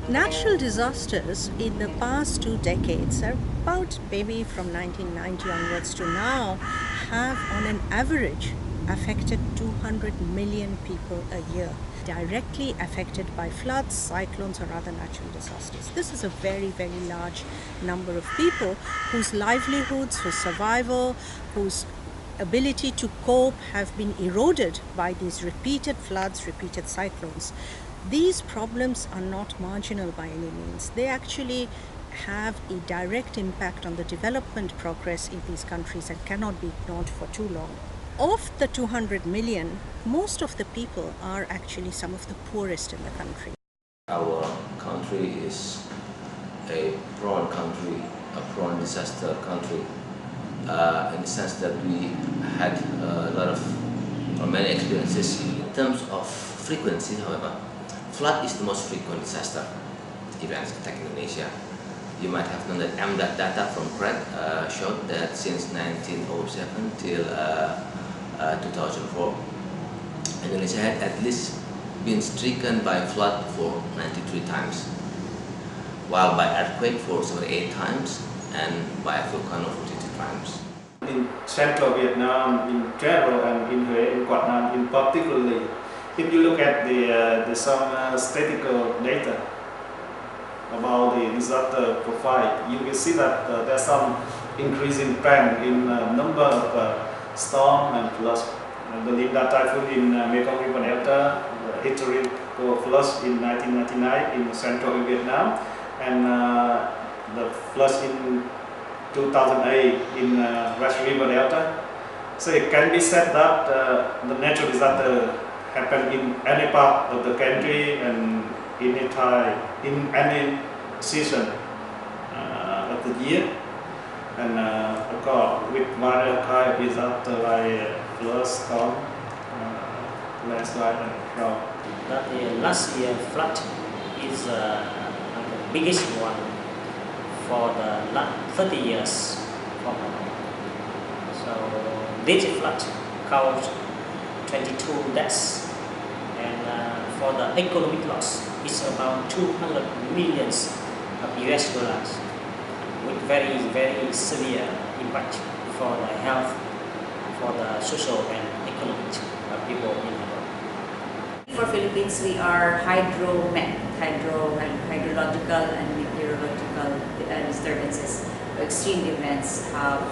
Natural disasters in the past 2 decades, about maybe from 1990 onwards to now, have on an average affected 200 million people a year, directly affected by floods, cyclones or other natural disasters. This is a very, very large number of people whose livelihoods, whose survival, whose ability to cope have been eroded by these repeated floods, repeated cyclones. These problems are not marginal by any means. They actually have a direct impact on the development progress in these countries and cannot be ignored for too long. Of the 200 million, most of the people are actually some of the poorest in the country. Our country is a prone country, a prone disaster country, in the sense that we had a lot of or many experiences. In terms of frequency, however, flood is the most frequent disaster events attack Indonesia. You might have known that MDAT data from CRED showed that since 1907 till 2004, Indonesia had at least been stricken by flood for 93 times, while by earthquake for 78 times and by a volcano 42 times. In central Vietnam in general and in Quang Nam in particularly, if you look at some statistical data about the disaster profile, you will see that there's some increasing trend in number of storm and floods. The Linda typhoon in Mekong River Delta, historical floods in 1999 in central Vietnam, and the floods in 2008 in West River Delta. So it can be said that the natural disaster happen in any part of the country and any time, in any season of the year, and of course with various kind of disaster like flood, storm, landslide, and drought. That last year flood is the biggest one for the last 30 years. So this flood caused 22 deaths, and for the economic loss, it's about 200 millions of US dollars, with very, very severe impact for the health, for the social and economic people in the world. For Philippines, we are hydrological and meteorological disturbances. Extreme events have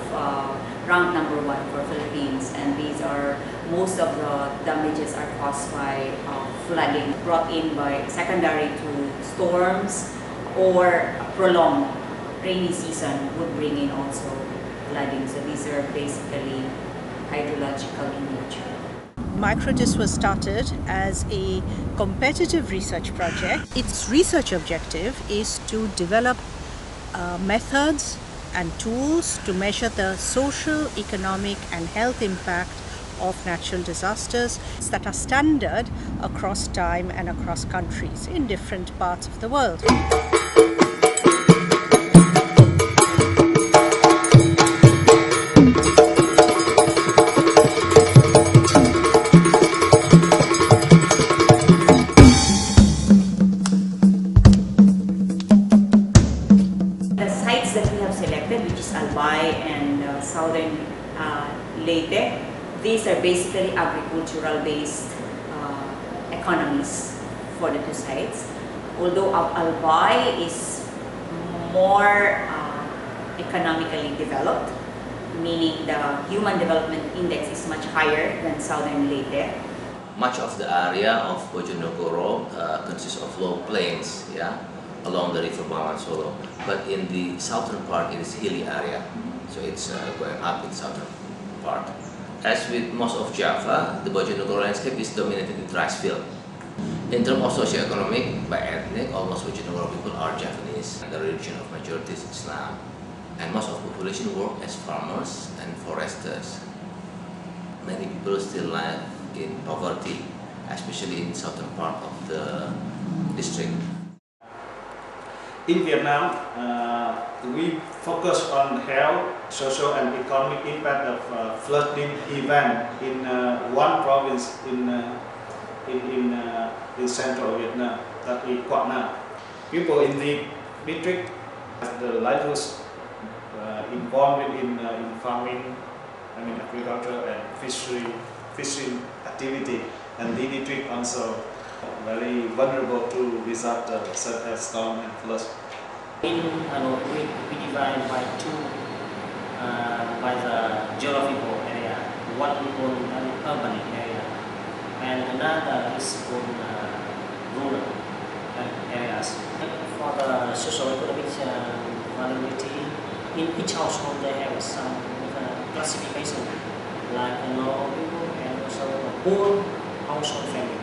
ranked #1 for Philippines, and these are most of the damages are caused by flooding brought in by secondary to storms, or a prolonged rainy season would bring in also flooding. So these are basically hydrological in nature. Microdis was started as a competitive research project. Its research objective is to develop methods and tools to measure the social, economic and health impact of natural disasters that are standard across time and across countries in different parts of the world. That we have selected, which is Albay and Southern Leyte, these are basically agricultural based economies for the two sites. Although Albay is more economically developed, meaning the human development index is much higher than Southern Leyte. Much of the area of Bojonegoro consists of low plains, along the river Bengawan Solo, but in the southern part it is hilly area, so it's going up in southern part. As with most of Java, the Bojonegoro landscape is dominated with rice field. In terms of socio-economic, by ethnic, almost Bojonegoro people are Javanese, and the religion of majority is Islam, and most of the population work as farmers and foresters. Many people still live in poverty, especially in southern part of the district. In Vietnam, we focus on health, social and economic impact of flooding event in one province in central Vietnam, that is Quang Nam. people in the district, the livelihoods involved in farming, agriculture and fishing activity, and the district also very vulnerable to disasters such as storm and flood. In Hanoi, we divide by two, by the geographical area. One on an urban area, and another is on rural areas. For the socio-economic vulnerability, in each household they have some classification, like low people and also poor household family.